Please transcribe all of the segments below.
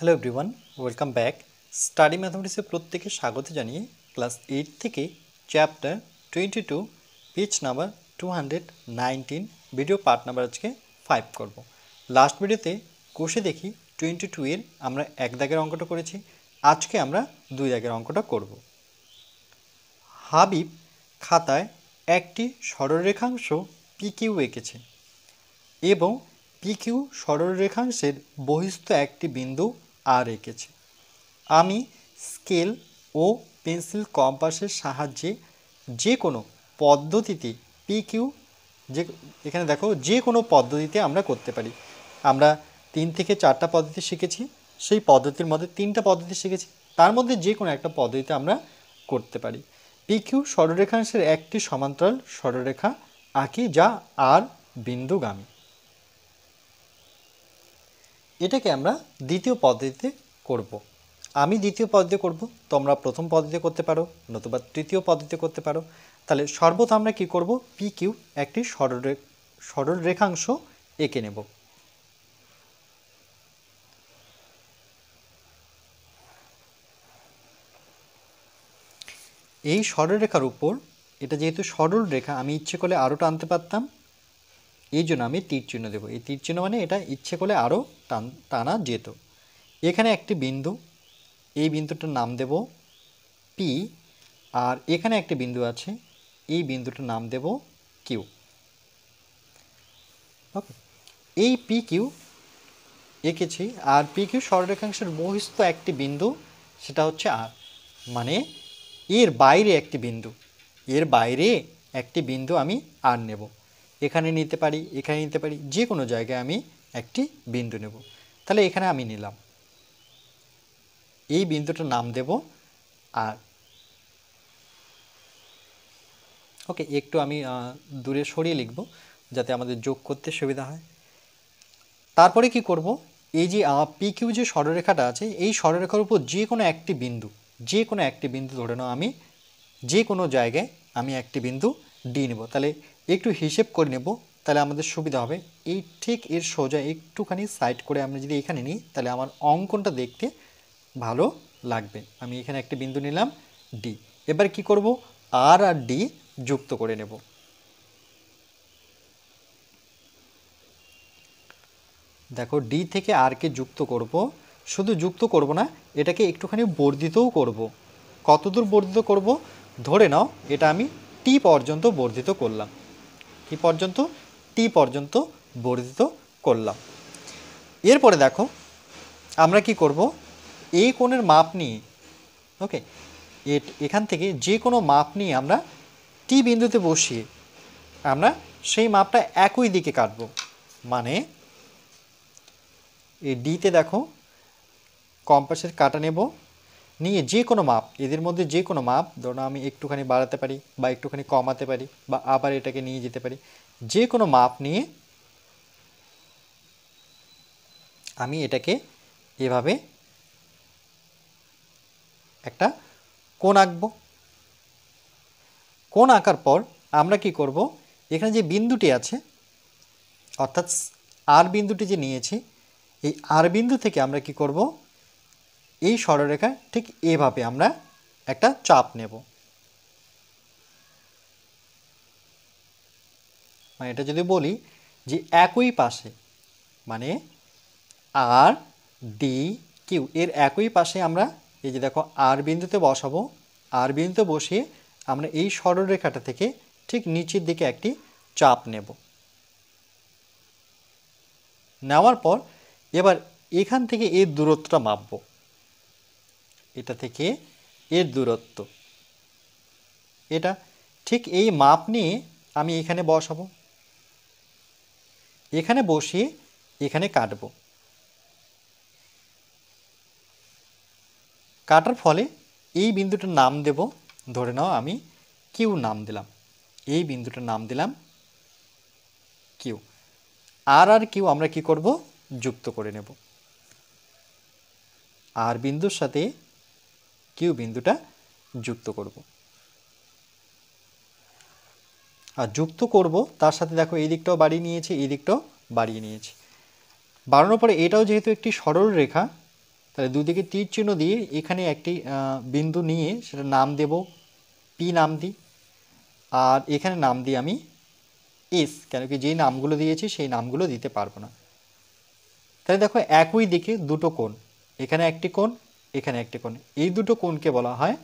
Hello everyone, welcome back. Study ম্যাথমেটিক্সে প্রত্যেকে স্বাগত জানিয়ে ক্লাস 8 থেকে chapter 22 page number 219 video part number আজকে 5 করব। লাস্ট ভিডিওতে কষে দেখি 22 এর আমরা এক দাগের অঙ্কটা করেছি, আজকে আমরা দুই দাগের অঙ্কটা করব। হাবিব খাতায় একটি সরলরেখাংশ পিকিউ এঁকেছে এবং পিকিউ সরলরেখাংশের বহিস্থ একটি বিন্দু আর এঁকেছে। আমি স্কেল ও পেন্সিল কম্পাসের সাহায্যে যে কোনো পদ্ধতিতে পিকিউ এখানে দেখো যে কোনো পদ্ধতিতে আমরা করতে পারি। আমরা 3 থেকে 4টা পদ্ধতি শিখেছি, সেই পদ্ধতির মধ্যে 3টা পদ্ধতি শিখেছি, তার মধ্যে যে কোনো একটা পদ্ধতিতে আমরা করতে পারি। পিকিউ সরলরেখাংশের একটি সমান্তরাল সরলরেখা আঁকি যা আর বিন্দুগামী। এটাকে আমরা দ্বিতীয় পদ্ধতিতে করব। আমি দ্বিতীয় পদ্ধতি করব, তোমরা প্রথম পদ্ধতিতে করতে পারো, নতুবা তৃতীয় পদ্ধতিতে করতে পারো। তাহলে সর্বদা আমরা কি করব, পি কিউ একটি সরল রেখাংশ এঁকে নেব। এই সরলরেখার উপর, এটা যেহেতু সরল রেখা, আমি ইচ্ছে করলে আরও টানতে পারতাম, এই জন্য আমি তীর চিহ্ন দেবো। এই তীর চিহ্ন মানে এটা ইচ্ছে করলে আরও টানা যেত। এখানে একটি বিন্দু, এই বিন্দুটার নাম দেব পি, আর এখানে একটি বিন্দু আছে, এই বিন্দুটার নাম দেব কিউ। ওকে, এই পি কিউ এঁকেছি, আর পি কিউ সরলরেখাংশের বহিস্থ একটি বিন্দু, সেটা হচ্ছে আর, মানে এর বাইরে একটি বিন্দু, এর বাইরে একটি বিন্দু আমি আর নেব। এখানে নিতে পারি, এখানে নিতে পারি, যে কোনো জায়গায় আমি একটি বিন্দু নেব। তাহলে এখানে আমি নিলাম, এই বিন্দুটার নাম দেব আর। ওকে, একটু আমি দূরে সরিয়ে লিখব যাতে আমাদের যোগ করতে সুবিধা হয়। তারপরে কি করব, এই যে পি কিউ যে সরলরেখাটা আছে, এই সরলরেখার উপর যে কোনো একটি বিন্দু ধরে নাও, আমি যে কোনো জায়গায় আমি একটি বিন্দু ডি নেব। তাহলে একটু হিসেব করে নেব, তাহলে আমাদের সুবিধা হবে। এই ঠিক এর সোজা একটুখানি সাইড করে আমরা যদি এখানে নিই, তাহলে আমার অঙ্কনটা দেখতে ভালো লাগবে। আমি এখানে একটি বিন্দু নিলাম ডি। এবার কি করব, আর আর ডি যুক্ত করে নেব। দেখো, ডি থেকে আর কে যুক্ত করব, শুধু যুক্ত করব না, এটাকে একটুখানি বর্ধিতও করব। কতদূর বর্ধিত করব, ধরে নাও এটা আমি টি পর্যন্ত বর্ধিত করলাম। কি পর্যন্ত? টি পর্যন্ত বর্ধিত করলাম। এরপরে দেখো আমরা কি করব, এই কোণের মাপ নিয়ে, ওকে, এখান থেকে যে কোনো মাপ নিয়ে আমরা টি বিন্দুতে বসিয়ে আমরা সেই মাপটা একই দিকে কাটব। মানে এই ডিতে দেখো কম্পাসের কাঁটা নেব, নিয়ে যে কোনো মাপ, এদের মধ্যে যে কোনো মাপ, ধরো আমি একটুখানি বাড়াতে পারি বা একটুখানি কমাতে পারি বা আবার এটাকে নিয়ে যেতে পারি, যে কোনো মাপ নিয়ে আমি এটাকে এভাবে একটা কোণ আঁকবো। কোণ আঁকার পর আমরা কি করব, এখানে যে বিন্দুটি আছে, অর্থাৎ আর বিন্দুটি যে নিয়েছি, এই আর বিন্দু থেকে আমরা কি করব, এই সরলরেখা ঠিক এভাবে আমরা একটা চাপ নেব। মানে এটা যদি বলি যে একই পাশে, মানে আর ডি কিউ এর একই পাশে আমরা এই যে দেখো আর বিন্দুতে বসাবো। আর বিন্দুতে বসিয়ে আমরা এই সরলরেখাটা থেকে ঠিক নিচের দিকে একটি চাপ নেব। নেওয়ার পর এবার এখান থেকে এর দূরত্বটা মাপব, এটা থেকে এর দূরত্ব, এটা ঠিক এই মাপ নিয়ে আমি এখানে বসাবো, এখানে বসিয়ে এখানে কাটবো। কাটার ফলে এই বিন্দুটার নাম দেব, ধরে নাও আমি কিউ নাম দিলাম, এই বিন্দুটার নাম দিলাম কিউ। আর আর কিউ আমরা কি করব, যুক্ত করে নেব। আর বিন্দুর সাথে কিউ বিন্দুটা যুক্ত করব। আর যুক্ত করব তার সাথে দেখো এই দিকটাও বাড়িয়ে নিয়েছি, এই দিকটাও বাড়িয়ে নিয়েছি। বাড়ানোর পরে এটাও যেহেতু একটি সরল রেখা, তাহলে দুদিকে তীর চিহ্ন দিয়ে এখানে একটি বিন্দু নিয়ে সেটা নাম দেব, পি নাম দিই, আর এখানে নাম দিই আমি এস, কেন কি যেই নামগুলো দিয়েছি সেই নামগুলো দিতে পারবো না। তাহলে দেখো একই দিকে দুটো কোণ, এখানে একটি কোণ, এখানে একটি কোণ, এই দুটো কোণকে বলা হয়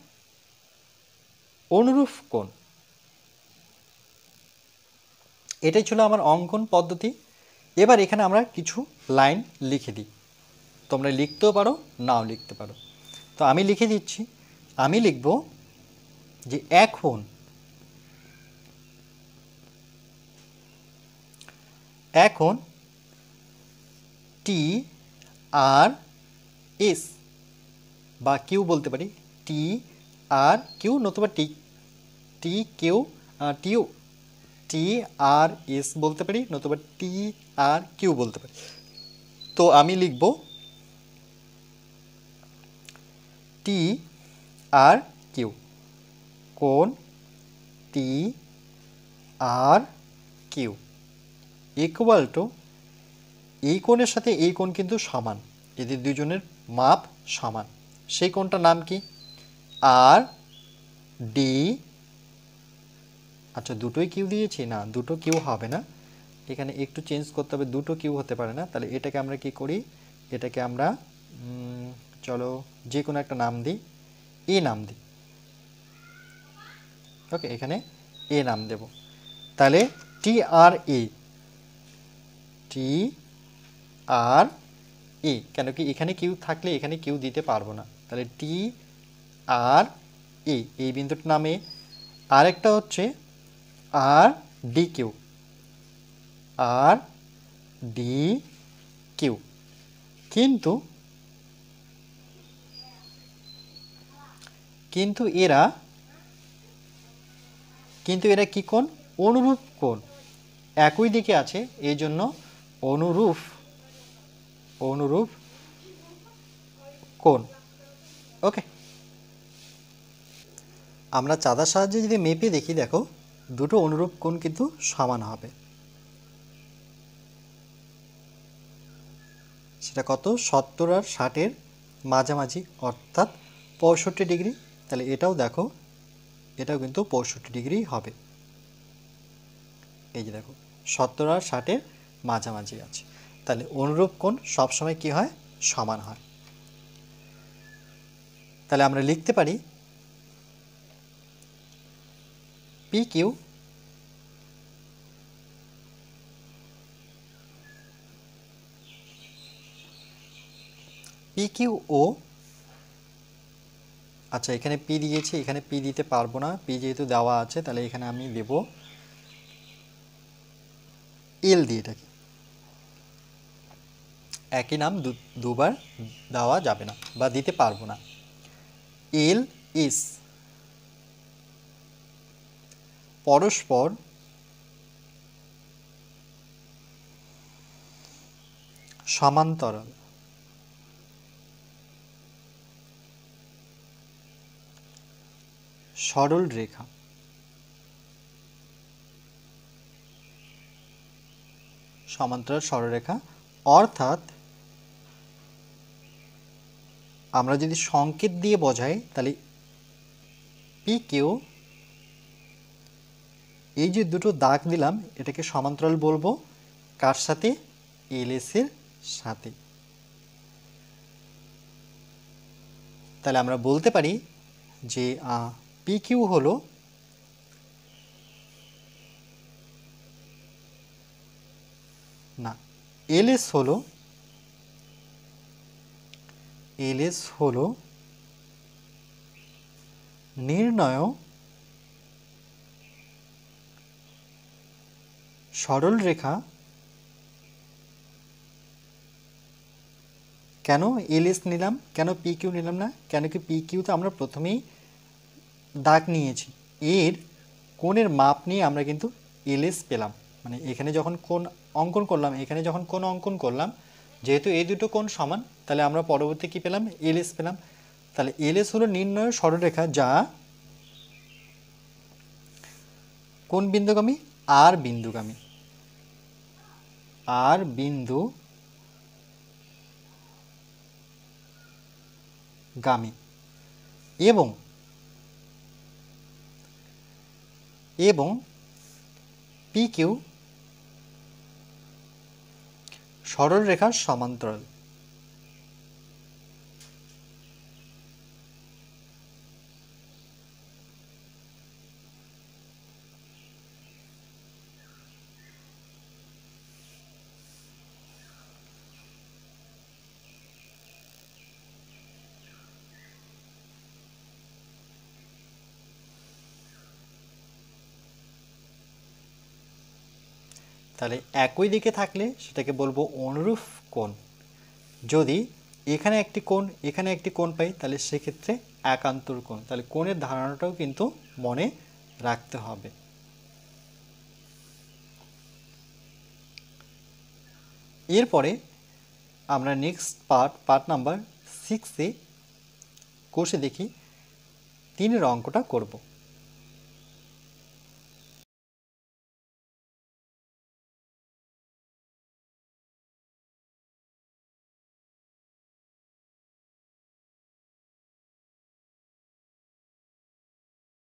অনুরূপ কোণ। এটাই ছিল আমার অঙ্কন পদ্ধতি। এবার এখানে আমরা কিছু লাইন লিখে দিই, তোমরা লিখতেও পারো নাও লিখতে পারো। তো আমি লিখে দিচ্ছি, আমি লিখব যে এখন টি আর এস বা কিউ বলতে পারি, টি আর কিউ নতুবা টি টি কিউ টি টি আর এস বলতে পারি, নতুবা টি আর কিউ বলতে পারি। তো আমি লিখব টি আর কিউ, কোণ টি আর কিউ ইকুয়াল টু, এই কোণের সাথে এই কোণ কিন্তু সমান, এদের দুজনের মাপ সমান, সেই কোণটার নাম কি আর ডি। আচ্ছা দুটোই কিউ দিয়েছি, না দুটো কিউ হবে না, এখানে একটু চেঞ্জ করতে হবে, দুটো কিউ হতে পারে না। তাহলে এটাকে আমরা কি করি, এটাকে আমরা চলো যে কোনো একটা নাম দিই, এ নাম দিই। ওকে, এখানে এ নাম দেব। তাহলে টি আর এ, টি আর এ, কেন কি এখানে কিউ থাকলে এখানে কিউ দিতে পারবো না, তাহলে টি আর এ, এই বিন্দুটার নামে। আরেকটা হচ্ছে আর ডি কিউ, আর ডি কিউ, কিন্তু কিন্তু এরা কি কোণ, অনুরূপ কোণ, একই দিকে আছে, এই জন্য অনুরূপ কোণ। ওকে, আমরা চাঁদার সাহায্যে যদি মেপে দেখি, দেখো দুটো অনুরূপ কোণ কিন্তু সমান হবে। সেটা কত, 70 আর 60-এর মাঝামাঝি, অর্থাৎ 65 ডিগ্রি। তাহলে এটাও দেখো, এটাও কিন্তু 65 ডিগ্রি হবে। এই যে দেখো 70 আর 60-এর মাঝামাঝি আছে, তাহলে অনুরূপ কোণ সবসময় কি হয়, সমান হয়। তাহলে আমরা লিখতে পারি পি কিউ ও, আচ্ছা এখানে পি দিয়েছি, এখানে পি দিতে পারবো না, পি যেহেতু দেওয়া আছে, তাহলে এখানে আমি দেব এল দিয়ে, এটাকে একই নাম দুবার দেওয়া যাবে না বা দিতে পারবো না। এল ইস পরস্পর সমান্তরাল, সরল রেখা, সমান্তরাল সরলরেখা। অর্থাৎ আমরা যদি সংকেত দিয়ে বোঝাই, তাহলে পি কিউ, এই যে দুটো দাগ দিলাম এটাকে সমান্তরাল বলবো কার সাথে, এল এস এর সাথে। তাহলে আমরা বলতে পারি যে পি কিউ হলো না, এল এস হলো নির্ণয় সরল রেখা। কেন এল এস নিলাম, কেন পি কিউ নিলাম না, কেন কি পি কিউতে আমরা প্রথমেই দাগ নিয়েছি, এর কোণের মাপ নিয়ে আমরা কিন্তু এল এস পেলাম, মানে এখানে যখন কোণ অঙ্কন করলাম, এখানে যখন কোণ অঙ্কন করলাম, যেহেতু এই দুটো কোণ সমান, তাহলে আমরা পরবর্তী কি পেলাম, এল এস পেলাম। তাহলে এল এস হলো নির্ণয় সরলরেখা, যা কোন বিন্দুগামী, আর বিন্দুগামী, আর বিন্দু গামী এবং PQ সরলরেখার সমান্তরাল। তাহলে একই দিকে থাকলে সেটাকে বলবো অনুরূপ কোণ। যদি এখানে একটি কোণ এখানে একটি কোণ পাই তাহলে সেক্ষেত্রে একান্তর কোণ। তাহলে কোণের ধারণাটাও কিন্তু মনে রাখতে হবে। এরপরে আমরা নেক্সট পার্ট নাম্বার 6-এ কোষে দেখি 3-এর অঙ্কটা করব।